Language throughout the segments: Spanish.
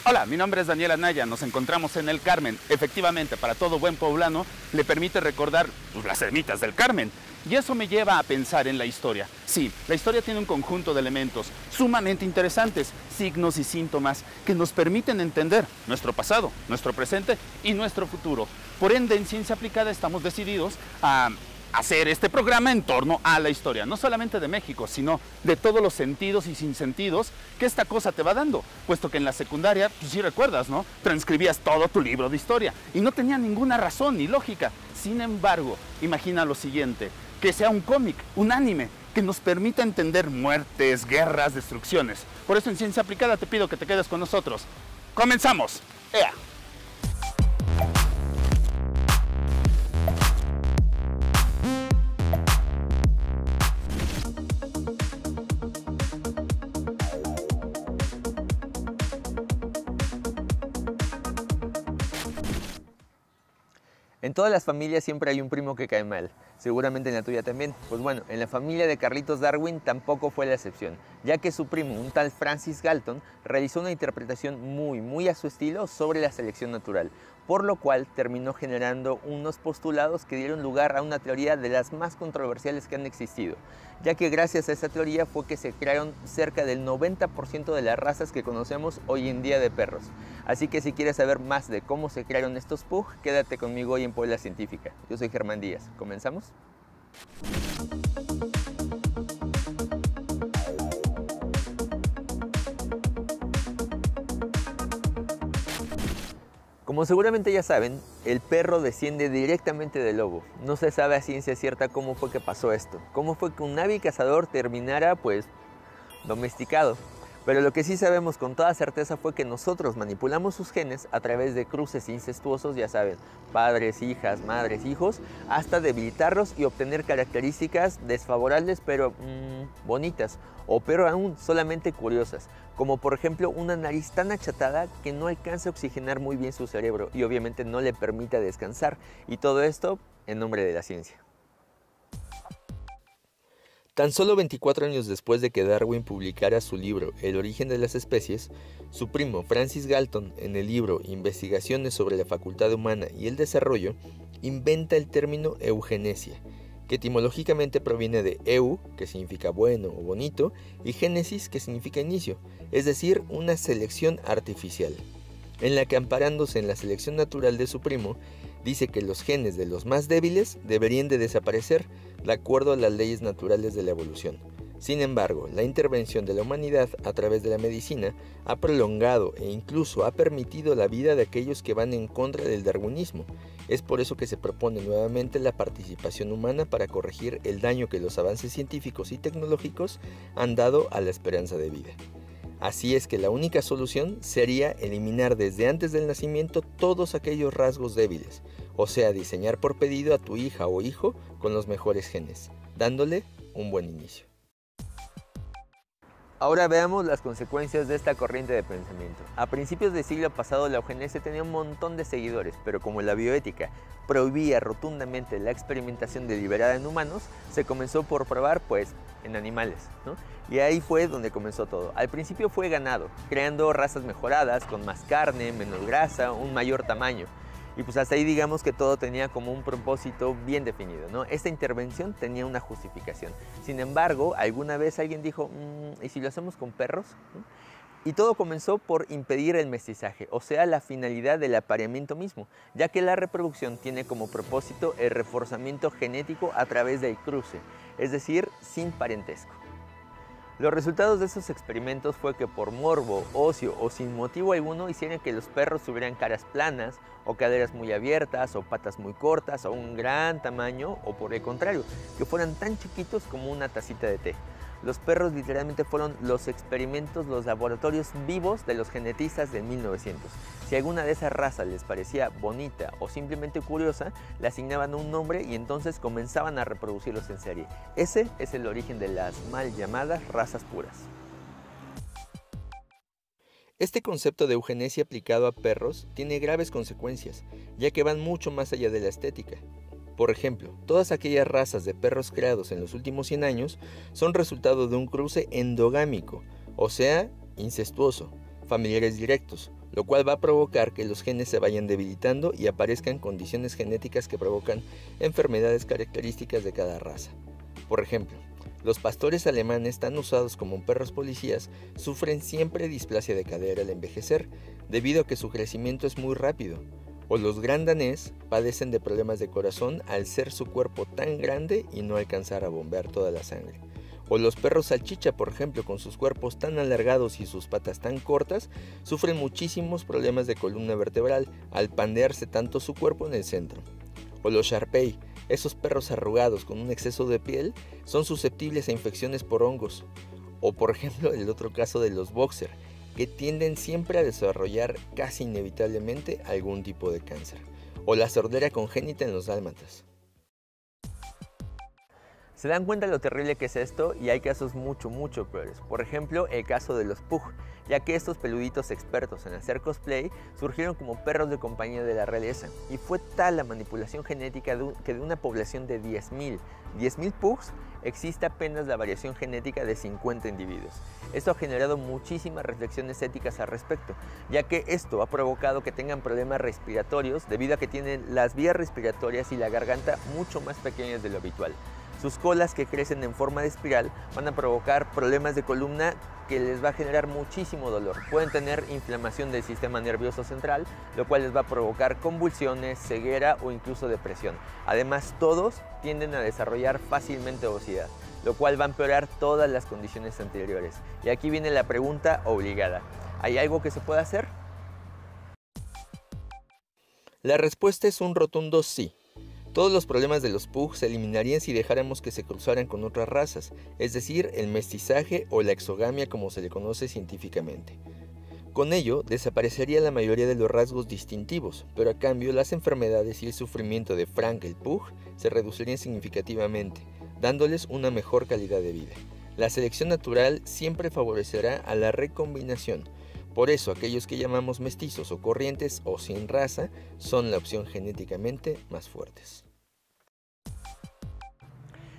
Hola, mi nombre es Daniel Anaya, nos encontramos en el Carmen. Efectivamente, para todo buen poblano le permite recordar las ermitas del Carmen. Y eso me lleva a pensar en la historia. Sí, la historia tiene un conjunto de elementos sumamente interesantes, signos y síntomas que nos permiten entender nuestro pasado, nuestro presente y nuestro futuro. Por ende, en Ciencia Aplicada estamos decididos a hacer este programa en torno a la historia, no solamente de México, sino de todos los sentidos y sinsentidos que esta cosa te va dando, puesto que en la secundaria, pues sí recuerdas, ¿no? Transcribías todo tu libro de historia y no tenía ninguna razón ni lógica. Sin embargo, imagina lo siguiente, que sea un cómic, un anime, que nos permita entender muertes, guerras, destrucciones. Por eso en Ciencia Aplicada te pido que te quedes con nosotros. ¡Comenzamos! ¡Ea! En todas las familias siempre hay un primo que cae mal, seguramente en la tuya también. Pues bueno, en la familia de Carlitos Darwin tampoco fue la excepción, ya que su primo, un tal Francis Galton, realizó una interpretación muy a su estilo sobre la selección natural, por lo cual terminó generando unos postulados que dieron lugar a una teoría de las más controversiales que han existido, ya que gracias a esa teoría fue que se crearon cerca del 90% de las razas que conocemos hoy en día de perros. Así que si quieres saber más de cómo se crearon estos pug, quédate conmigo hoy en Puebla Científica. Yo soy Germán Díaz. ¿Comenzamos? Como seguramente ya saben, el perro desciende directamente del lobo. No se sabe a ciencia cierta cómo fue que pasó esto, cómo fue que un ave cazador terminara, pues, domesticado. Pero lo que sí sabemos con toda certeza fue que nosotros manipulamos sus genes a través de cruces incestuosos, ya saben, padres, hijas, madres, hijos, hasta debilitarlos y obtener características desfavorables pero bonitas, o peor aún, solamente curiosas, como por ejemplo una nariz tan achatada que no alcanza a oxigenar muy bien su cerebro y obviamente no le permita descansar, y todo esto en nombre de la ciencia. Tan solo 24 años después de que Darwin publicara su libro El origen de las especies, su primo Francis Galton, en el libro Investigaciones sobre la facultad humana y el desarrollo, inventa el término eugenesia, que etimológicamente proviene de eu, que significa bueno o bonito, y génesis, que significa inicio, es decir, una selección artificial, en la que, amparándose en la selección natural de su primo, dice que los genes de los más débiles deberían de desaparecer de acuerdo a las leyes naturales de la evolución. Sin embargo, la intervención de la humanidad a través de la medicina ha prolongado e incluso ha permitido la vida de aquellos que van en contra del darwinismo. Es por eso que se propone nuevamente la participación humana para corregir el daño que los avances científicos y tecnológicos han dado a la esperanza de vida. Así es que la única solución sería eliminar desde antes del nacimiento todos aquellos rasgos débiles, o sea, diseñar por pedido a tu hija o hijo con los mejores genes, dándole un buen inicio. Ahora veamos las consecuencias de esta corriente de pensamiento. A principios del siglo pasado la eugenesia tenía un montón de seguidores, pero como la bioética prohibía rotundamente la experimentación deliberada en humanos, se comenzó por probar, pues, en animales, ¿no? Y ahí fue donde comenzó todo. Al principio fue ganado, creando razas mejoradas, con más carne, menos grasa, un mayor tamaño. Y pues hasta ahí digamos que todo tenía como un propósito bien definido, ¿no? Esta intervención tenía una justificación. Sin embargo, alguna vez alguien dijo, ¿y si lo hacemos con perros? ¿No? Y todo comenzó por impedir el mestizaje, o sea, la finalidad del apareamiento mismo, ya que la reproducción tiene como propósito el reforzamiento genético a través del cruce, es decir, sin parentesco. Los resultados de esos experimentos fue que por morbo, ocio o sin motivo alguno hicieron que los perros tuvieran caras planas, o caderas muy abiertas, o patas muy cortas, o un gran tamaño, o por el contrario, que fueran tan chiquitos como una tacita de té. Los perros literalmente fueron los experimentos, los laboratorios vivos de los genetistas de 1900. Si alguna de esas razas les parecía bonita o simplemente curiosa, le asignaban un nombre y entonces comenzaban a reproducirlos en serie. Ese es el origen de las mal llamadas razas puras. Este concepto de eugenesia aplicado a perros tiene graves consecuencias, ya que van mucho más allá de la estética. Por ejemplo, todas aquellas razas de perros creados en los últimos 100 años son resultado de un cruce endogámico, o sea, incestuoso, familiares directos, lo cual va a provocar que los genes se vayan debilitando y aparezcan condiciones genéticas que provocan enfermedades características de cada raza. Por ejemplo, los pastores alemanes tan usados como perros policías sufren siempre displasia de cadera al envejecer, debido a que su crecimiento es muy rápido. O los gran danés padecen de problemas de corazón al ser su cuerpo tan grande y no alcanzar a bombear toda la sangre. O los perros salchicha, por ejemplo, con sus cuerpos tan alargados y sus patas tan cortas, sufren muchísimos problemas de columna vertebral al pandearse tanto su cuerpo en el centro. O los Shar-Pei, esos perros arrugados con un exceso de piel, son susceptibles a infecciones por hongos. O por ejemplo el otro caso de los Boxer, que tienden siempre a desarrollar casi inevitablemente algún tipo de cáncer. O la sordera congénita en los dálmatas. Se dan cuenta lo terrible que es esto y hay casos mucho peores. Por ejemplo, el caso de los Pug, ya que estos peluditos expertos en hacer cosplay surgieron como perros de compañía de la realeza. Y fue tal la manipulación genética que de una población de 10.000 Pugs, existe apenas la variación genética de 50 individuos. Esto ha generado muchísimas reflexiones éticas al respecto, ya que esto ha provocado que tengan problemas respiratorios debido a que tienen las vías respiratorias y la garganta mucho más pequeñas de lo habitual. Sus colas, que crecen en forma de espiral, van a provocar problemas de columna que les va a generar muchísimo dolor. Pueden tener inflamación del sistema nervioso central, lo cual les va a provocar convulsiones, ceguera o incluso depresión. Además, todos tienden a desarrollar fácilmente obesidad, lo cual va a empeorar todas las condiciones anteriores. Y aquí viene la pregunta obligada: ¿hay algo que se pueda hacer? La respuesta es un rotundo sí. Todos los problemas de los Pug se eliminarían si dejáramos que se cruzaran con otras razas, es decir, el mestizaje o la exogamia como se le conoce científicamente. Con ello, desaparecería la mayoría de los rasgos distintivos, pero a cambio las enfermedades y el sufrimiento de Frank el Pug se reducirían significativamente, dándoles una mejor calidad de vida. La selección natural siempre favorecerá a la recombinación. Por eso, aquellos que llamamos mestizos o corrientes o sin raza son la opción genéticamente más fuertes.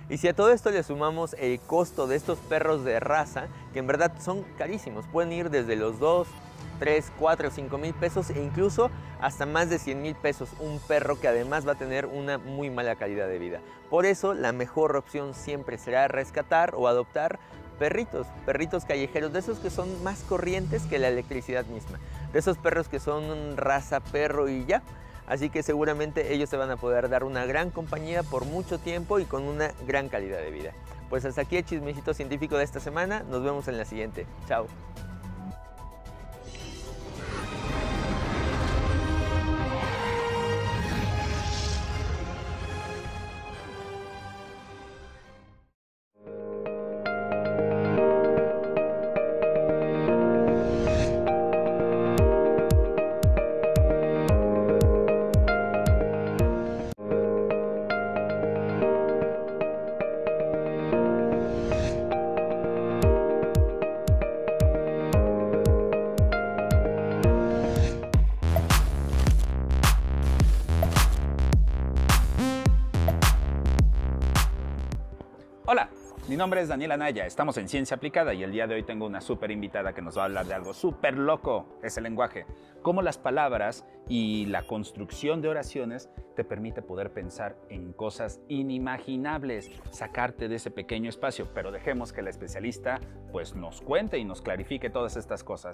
Y si a todo esto le sumamos el costo de estos perros de raza, que en verdad son carísimos, pueden ir desde los 2, 3, 4, 5 mil pesos e incluso hasta más de 100 mil pesos un perro que además va a tener una muy mala calidad de vida. Por eso, la mejor opción siempre será rescatar o adoptar perritos callejeros, de esos que son más corrientes que la electricidad misma, de esos perros que son raza perro y ya. Así que seguramente ellos se van a poder dar una gran compañía por mucho tiempo y con una gran calidad de vida. Pues hasta aquí el chismecito científico de esta semana, nos vemos en la siguiente. Chao. Hola, mi nombre es Daniel Anaya, estamos en Ciencia Aplicada y el día de hoy tengo una súper invitada que nos va a hablar de algo súper loco, es el lenguaje. Cómo las palabras y la construcción de oraciones te permite poder pensar en cosas inimaginables, sacarte de ese pequeño espacio, pero dejemos que la especialista pues nos cuente y nos clarifique todas estas cosas.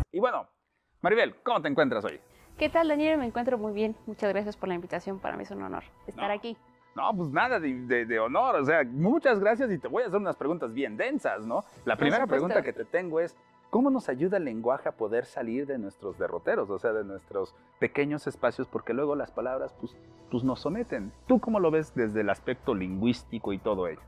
Y bueno, Maribel, ¿cómo te encuentras hoy? ¿Qué tal, Daniel? Me encuentro muy bien. Muchas gracias por la invitación. Para mí es un honor estar aquí. No, pues nada de honor. O sea, muchas gracias y te voy a hacer unas preguntas bien densas, ¿no? La primera pregunta que te tengo es, ¿cómo nos ayuda el lenguaje a poder salir de nuestros derroteros? O sea, de nuestros pequeños espacios, porque luego las palabras pues nos someten. ¿Tú cómo lo ves desde el aspecto lingüístico y todo ello?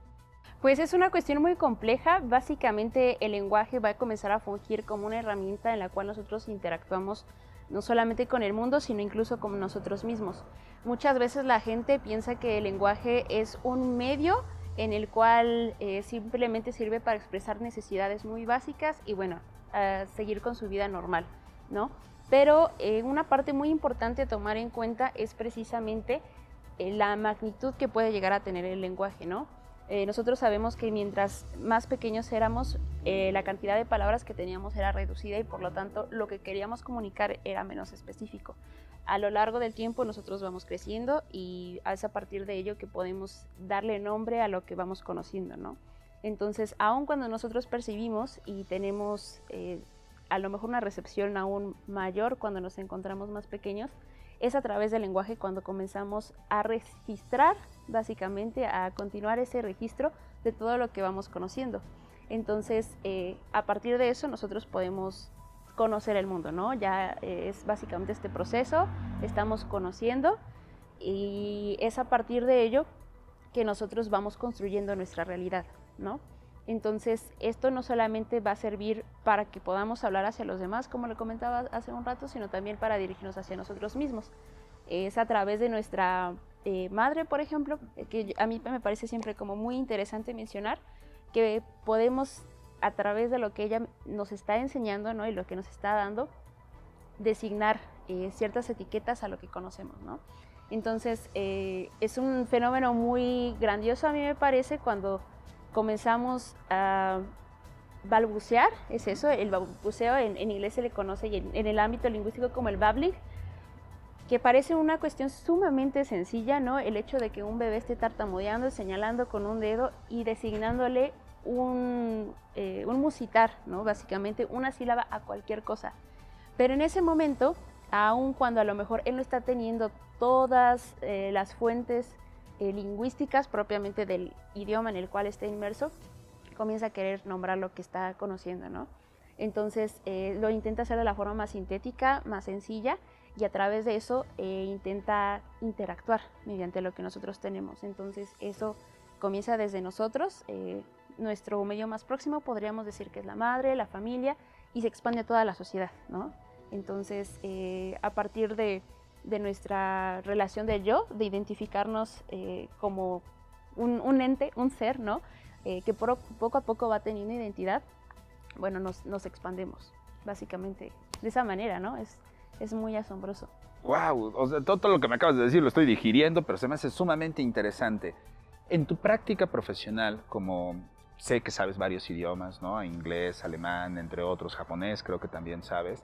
Pues es una cuestión muy compleja. Básicamente el lenguaje va a comenzar a fungir como una herramienta en la cual nosotros interactuamos no solamente con el mundo, sino incluso con nosotros mismos. Muchas veces la gente piensa que el lenguaje es un medio en el cual simplemente sirve para expresar necesidades muy básicas y bueno, seguir con su vida normal, ¿no? Pero una parte muy importante a tomar en cuenta es precisamente la magnitud que puede llegar a tener el lenguaje, ¿no? Nosotros sabemos que mientras más pequeños éramos, la cantidad de palabras que teníamos era reducida y por lo tanto lo que queríamos comunicar era menos específico. A lo largo del tiempo nosotros vamos creciendo y es a partir de ello que podemos darle nombre a lo que vamos conociendo, ¿no? Entonces, aun cuando nosotros percibimos y tenemos a lo mejor una recepción aún mayor cuando nos encontramos más pequeños, es a través del lenguaje cuando comenzamos a registrar, básicamente, a continuar ese registro de todo lo que vamos conociendo. Entonces, a partir de eso nosotros podemos conocer el mundo, ¿no? Ya es básicamente este proceso, estamos conociendo y es a partir de ello que nosotros vamos construyendo nuestra realidad, ¿no? Entonces, esto no solamente va a servir para que podamos hablar hacia los demás, como le comentaba hace un rato, sino también para dirigirnos hacia nosotros mismos. Es a través de nuestra madre, por ejemplo, que a mí me parece siempre como muy interesante mencionar, que podemos, a través de lo que ella nos está enseñando, ¿no? Y lo que nos está dando, designar ciertas etiquetas a lo que conocemos, ¿no? Entonces, es un fenómeno muy grandioso, a mí me parece, cuando comenzamos a balbucear, es eso, el balbuceo en inglés se le conoce y en el ámbito lingüístico como el babbling, que parece una cuestión sumamente sencilla, ¿no? El hecho de que un bebé esté tartamudeando, señalando con un dedo y designándole un musitar, ¿no? Básicamente una sílaba a cualquier cosa. Pero en ese momento, aun cuando a lo mejor él no está teniendo todas las fuentes lingüísticas propiamente del idioma en el cual está inmerso, comienza a querer nombrar lo que está conociendo, ¿no? Entonces lo intenta hacer de la forma más sintética, más sencilla, y a través de eso intenta interactuar mediante lo que nosotros tenemos. Entonces eso comienza desde nosotros, nuestro medio más próximo podríamos decir que es la madre, la familia, y se expande a toda la sociedad, ¿no? Entonces a partir de nuestra relación del yo, de identificarnos como un ente, un ser, ¿no? Que poco a poco va teniendo identidad, bueno, nos expandemos, básicamente, de esa manera, ¿no? Es muy asombroso. ¡Wow! O sea, todo lo que me acabas de decir lo estoy digiriendo, pero se me hace sumamente interesante. En tu práctica profesional, como sé que sabes varios idiomas, ¿no? Inglés, alemán, entre otros, japonés, creo que también sabes.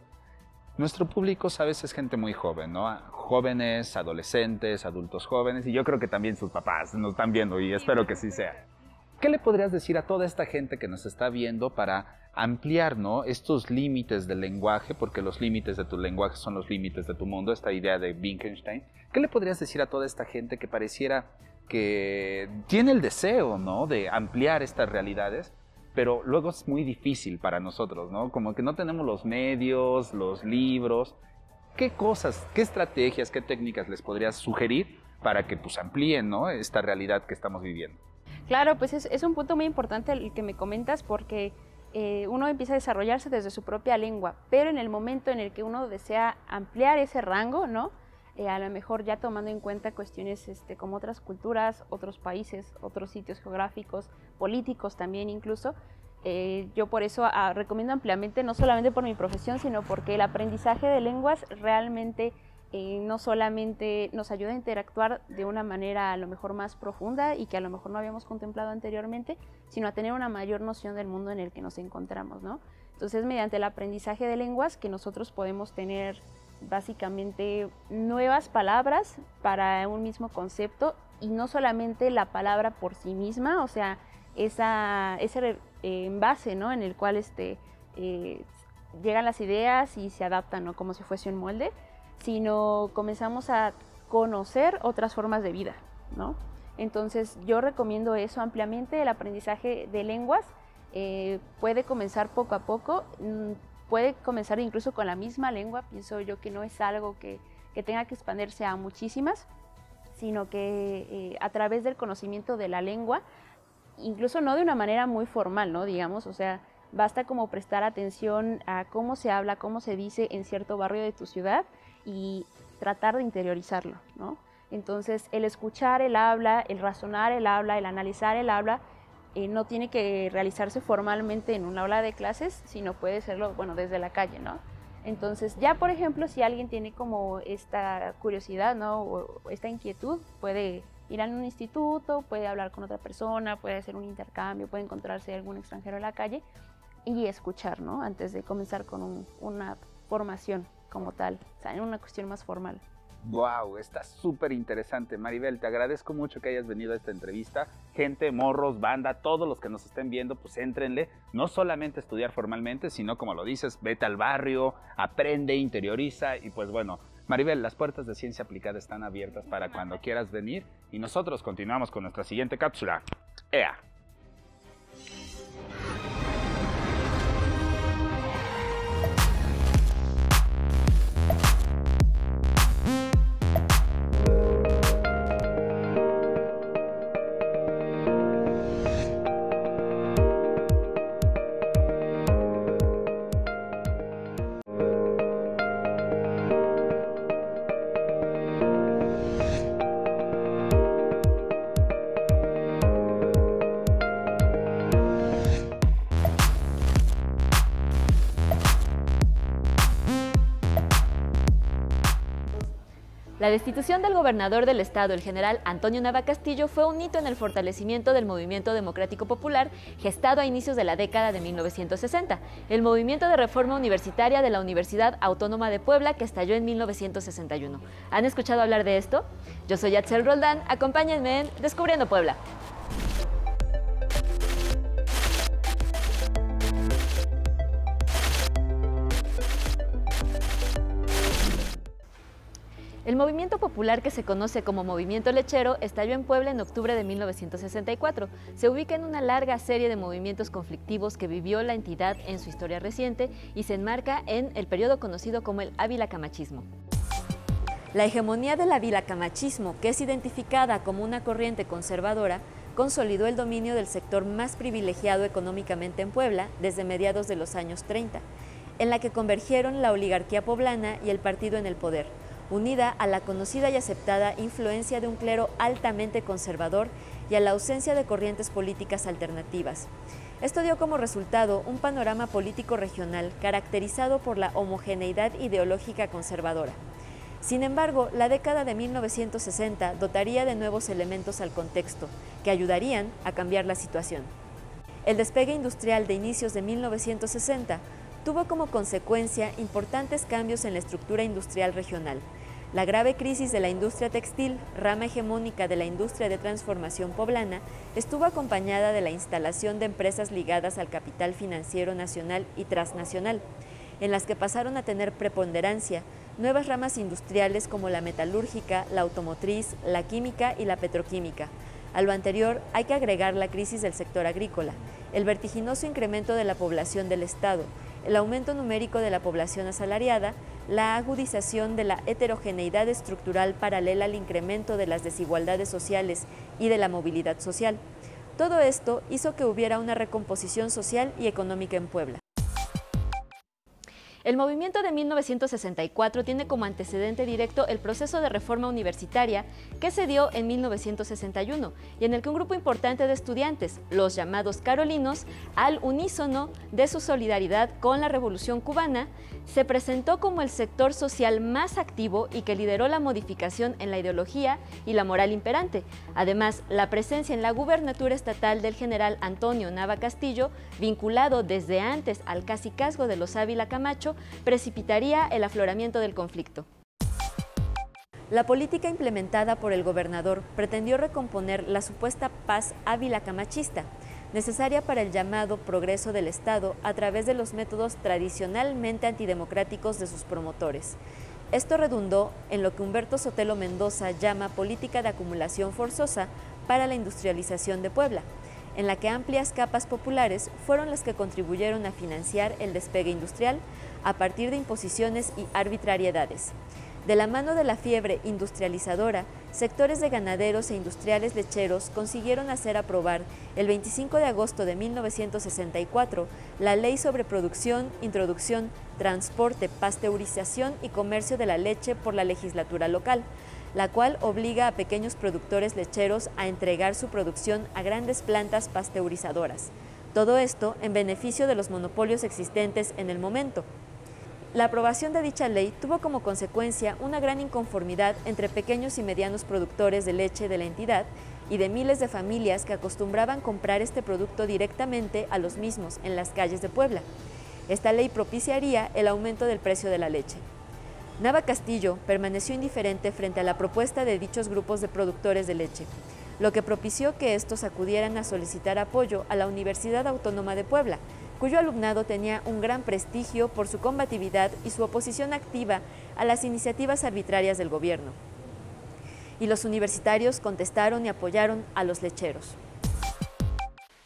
Nuestro público, sabes, es gente muy joven, ¿no? Jóvenes, adolescentes, adultos jóvenes, y yo creo que también sus papás nos están viendo y espero que sí sea. ¿Qué le podrías decir a toda esta gente que nos está viendo para ampliar, ¿no? Estos límites del lenguaje, porque los límites de tu lenguaje son los límites de tu mundo, esta idea de Wittgenstein? ¿Qué le podrías decir a toda esta gente que pareciera que tiene el deseo, ¿no? De ampliar estas realidades, pero luego es muy difícil para nosotros, ¿no? Como que no tenemos los medios, los libros. ¿Qué cosas, qué estrategias, qué técnicas les podrías sugerir para que pues amplíen, ¿no? Esta realidad que estamos viviendo? Claro, pues es un punto muy importante el que me comentas, porque uno empieza a desarrollarse desde su propia lengua, pero en el momento en el que uno desea ampliar ese rango, ¿no? A lo mejor ya tomando en cuenta cuestiones como otras culturas, otros países, otros sitios geográficos, políticos también incluso. Yo por eso recomiendo ampliamente, no solamente por mi profesión, sino porque el aprendizaje de lenguas realmente no solamente nos ayuda a interactuar de una manera a lo mejor más profunda y que a lo mejor no habíamos contemplado anteriormente, sino a tener una mayor noción del mundo en el que nos encontramos, ¿no? Entonces, mediante el aprendizaje de lenguas que nosotros podemos tener básicamente nuevas palabras para un mismo concepto, y no solamente la palabra por sí misma, o sea, ese envase, ¿no? En el cual llegan las ideas y se adaptan, ¿no? Como si fuese un molde, sino comenzamos a conocer otras formas de vida, ¿no? Entonces yo recomiendo eso ampliamente. El aprendizaje de lenguas puede comenzar poco a poco, puede comenzar incluso con la misma lengua. Pienso yo que no es algo que tenga que expandirse a muchísimas, sino que a través del conocimiento de la lengua, incluso no de una manera muy formal, ¿no? Digamos, o sea, basta como prestar atención a cómo se habla, cómo se dice en cierto barrio de tu ciudad y tratar de interiorizarlo, ¿no? Entonces, el escuchar el habla, el razonar el habla, el analizar el habla, no tiene que realizarse formalmente en un aula de clases, sino puede serlo, bueno, desde la calle, ¿no? Entonces, ya por ejemplo, si alguien tiene como esta curiosidad, ¿no? O esta inquietud, puede ir a un instituto, puede hablar con otra persona, puede hacer un intercambio, puede encontrarse algún extranjero en la calle y escuchar, ¿no? Antes de comenzar con una formación como tal, o sea, en una cuestión más formal. Wow, está súper interesante. Maribel, te agradezco mucho que hayas venido a esta entrevista. Gente, morros, banda, todos los que nos estén viendo, pues éntrenle. No solamente estudiar formalmente, sino como lo dices, vete al barrio, aprende, interioriza y pues bueno, Maribel, las puertas de Ciencia Aplicada están abiertas para cuando quieras venir y nosotros continuamos con nuestra siguiente cápsula. ¡Ea! La destitución del gobernador del estado, el general Antonio Nava Castillo, fue un hito en el fortalecimiento del movimiento democrático popular gestado a inicios de la década de 1960, el movimiento de reforma universitaria de la Universidad Autónoma de Puebla que estalló en 1961. ¿Han escuchado hablar de esto? Yo soy Yatzel Roldán, acompáñenme en Descubriendo Puebla. El movimiento popular que se conoce como Movimiento Lechero estalló en Puebla en octubre de 1964. Se ubica en una larga serie de movimientos conflictivos que vivió la entidad en su historia reciente y se enmarca en el periodo conocido como el avilacamachismo. La hegemonía del avilacamachismo, que es identificada como una corriente conservadora, consolidó el dominio del sector más privilegiado económicamente en Puebla desde mediados de los años 30, en la que convergieron la oligarquía poblana y el partido en el poder, unida a la conocida y aceptada influencia de un clero altamente conservador y a la ausencia de corrientes políticas alternativas. Esto dio como resultado un panorama político regional caracterizado por la homogeneidad ideológica conservadora. Sin embargo, la década de 1960 dotaría de nuevos elementos al contexto, que ayudarían a cambiar la situación. El despegue industrial de inicios de 1960 tuvo como consecuencia importantes cambios en la estructura industrial regional. La grave crisis de la industria textil, rama hegemónica de la industria de transformación poblana, estuvo acompañada de la instalación de empresas ligadas al capital financiero nacional y transnacional, en las que pasaron a tener preponderancia nuevas ramas industriales como la metalúrgica, la automotriz, la química y la petroquímica. A lo anterior hay que agregar la crisis del sector agrícola, el vertiginoso incremento de la población del Estado, el aumento numérico de la población asalariada, la agudización de la heterogeneidad estructural paralela al incremento de las desigualdades sociales y de la movilidad social. Todo esto hizo que hubiera una recomposición social y económica en Puebla. El movimiento de 1964 tiene como antecedente directo el proceso de reforma universitaria que se dio en 1961 y en el que un grupo importante de estudiantes, los llamados carolinos, al unísono de su solidaridad con la Revolución Cubana, se presentó como el sector social más activo y que lideró la modificación en la ideología y la moral imperante. Además, la presencia en la gubernatura estatal del general Antonio Nava Castillo, vinculado desde antes al cacicazgo de los Ávila Camacho, precipitaría el afloramiento del conflicto. La política implementada por el gobernador pretendió recomponer la supuesta paz ávila-camachista, necesaria para el llamado progreso del Estado a través de los métodos tradicionalmente antidemocráticos de sus promotores. Esto redundó en lo que Humberto Sotelo Mendoza llama política de acumulación forzosa para la industrialización de Puebla, en la que amplias capas populares fueron las que contribuyeron a financiar el despegue industrial a partir de imposiciones y arbitrariedades. De la mano de la fiebre industrializadora, sectores de ganaderos e industriales lecheros consiguieron hacer aprobar el 25 de agosto de 1964 la Ley sobre Producción, Introducción, Transporte, Pasteurización y Comercio de la Leche por la legislatura local, la cual obliga a pequeños productores lecheros a entregar su producción a grandes plantas pasteurizadoras. Todo esto en beneficio de los monopolios existentes en el momento. La aprobación de dicha ley tuvo como consecuencia una gran inconformidad entre pequeños y medianos productores de leche de la entidad y de miles de familias que acostumbraban comprar este producto directamente a los mismos en las calles de Puebla. Esta ley propiciaría el aumento del precio de la leche. Nava Castillo permaneció indiferente frente a la propuesta de dichos grupos de productores de leche, lo que propició que estos acudieran a solicitar apoyo a la Universidad Autónoma de Puebla, cuyo alumnado tenía un gran prestigio por su combatividad y su oposición activa a las iniciativas arbitrarias del gobierno. Y los universitarios contestaron y apoyaron a los lecheros.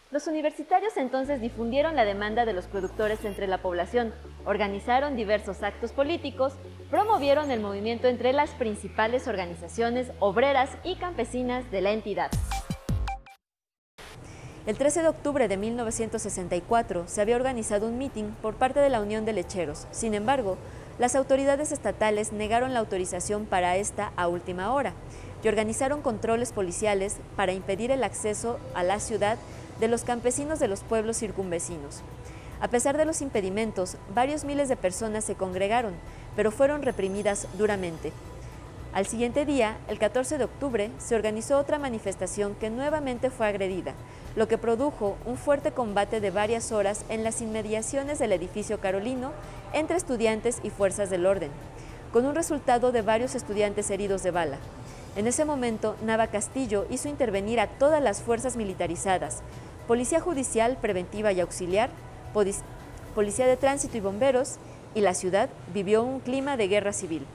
Los universitarios entonces difundieron la demanda de los productores entre la población, organizaron diversos actos políticos, promovieron el movimiento entre las principales organizaciones obreras y campesinas de la entidad. El 13 de octubre de 1964 se había organizado un mitin por parte de la Unión de Lecheros. Sin embargo, las autoridades estatales negaron la autorización para esta a última hora y organizaron controles policiales para impedir el acceso a la ciudad de los campesinos de los pueblos circunvecinos. A pesar de los impedimentos, varios miles de personas se congregaron, pero fueron reprimidas duramente. Al siguiente día, el 14 de octubre, se organizó otra manifestación que nuevamente fue agredida, lo que produjo un fuerte combate de varias horas en las inmediaciones del edificio Carolino entre estudiantes y fuerzas del orden, con un resultado de varios estudiantes heridos de bala. En ese momento, Nava Castillo hizo intervenir a todas las fuerzas militarizadas, Policía Judicial, Preventiva y Auxiliar, Policía de Tránsito y Bomberos, y la ciudad vivió un clima de guerra civil.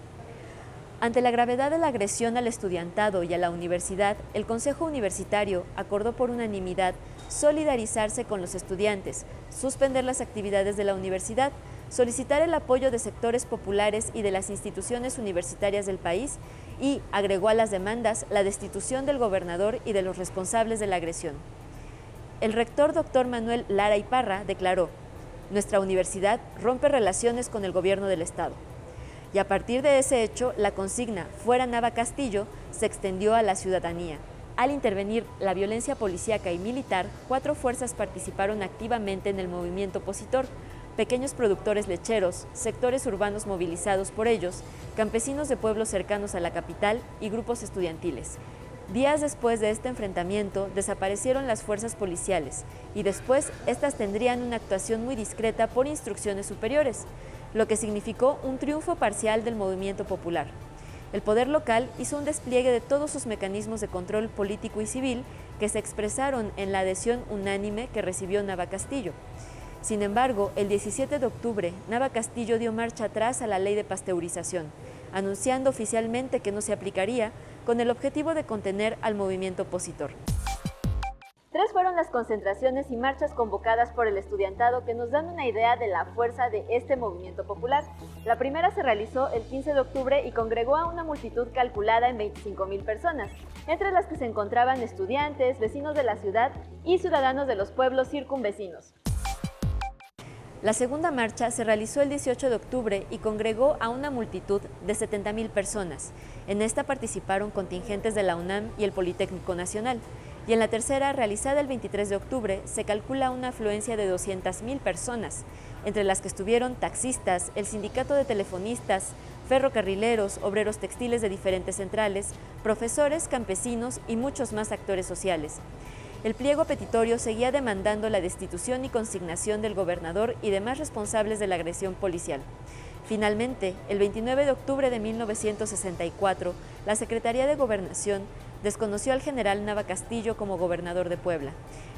Ante la gravedad de la agresión al estudiantado y a la universidad, el Consejo Universitario acordó por unanimidad solidarizarse con los estudiantes, suspender las actividades de la universidad, solicitar el apoyo de sectores populares y de las instituciones universitarias del país y agregó a las demandas la destitución del gobernador y de los responsables de la agresión. El rector Dr. Manuel Lara y Parra declaró: "Nuestra universidad rompe relaciones con el gobierno del Estado". Y a partir de ese hecho, la consigna "Fuera Nava Castillo" se extendió a la ciudadanía. Al intervenir la violencia policíaca y militar, 4 fuerzas participaron activamente en el movimiento opositor: pequeños productores lecheros, sectores urbanos movilizados por ellos, campesinos de pueblos cercanos a la capital y grupos estudiantiles. Días después de este enfrentamiento, desaparecieron las fuerzas policiales y después estas tendrían una actuación muy discreta por instrucciones superiores, lo que significó un triunfo parcial del movimiento popular. El poder local hizo un despliegue de todos sus mecanismos de control político y civil que se expresaron en la adhesión unánime que recibió Nava Castillo. Sin embargo, el 17 de octubre, Nava Castillo dio marcha atrás a la ley de pasteurización, anunciando oficialmente que no se aplicaría, con el objetivo de contener al movimiento opositor. 3 fueron las concentraciones y marchas convocadas por el estudiantado que nos dan una idea de la fuerza de este movimiento popular. La primera se realizó el 15 de octubre y congregó a una multitud calculada en 25,000 personas, entre las que se encontraban estudiantes, vecinos de la ciudad y ciudadanos de los pueblos circunvecinos. La segunda marcha se realizó el 18 de octubre y congregó a una multitud de 70,000 personas. En esta participaron contingentes de la UNAM y el Politécnico Nacional. Y en la tercera, realizada el 23 de octubre, se calcula una afluencia de 200,000 personas, entre las que estuvieron taxistas, el sindicato de telefonistas, ferrocarrileros, obreros textiles de diferentes centrales, profesores, campesinos y muchos más actores sociales. El pliego petitorio seguía demandando la destitución y consignación del gobernador y demás responsables de la agresión policial. Finalmente, el 29 de octubre de 1964, la Secretaría de Gobernación desconoció al general Nava Castillo como gobernador de Puebla.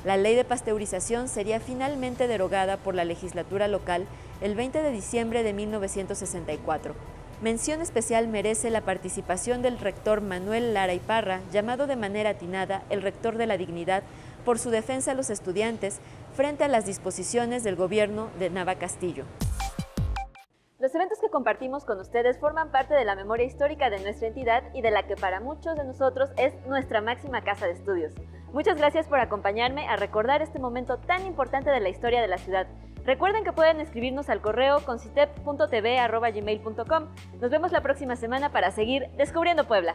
La ley de pasteurización sería finalmente derogada por la legislatura local el 20 de diciembre de 1964. Mención especial merece la participación del rector Manuel Lara y Parra, llamado de manera atinada el rector de la dignidad, por su defensa a los estudiantes frente a las disposiciones del gobierno de Nava Castillo. Los eventos que compartimos con ustedes forman parte de la memoria histórica de nuestra entidad y de la que para muchos de nosotros es nuestra máxima casa de estudios. Muchas gracias por acompañarme a recordar este momento tan importante de la historia de la ciudad. Recuerden que pueden escribirnos al correo concitep.tv@gmail.com. Nos vemos la próxima semana para seguir descubriendo Puebla.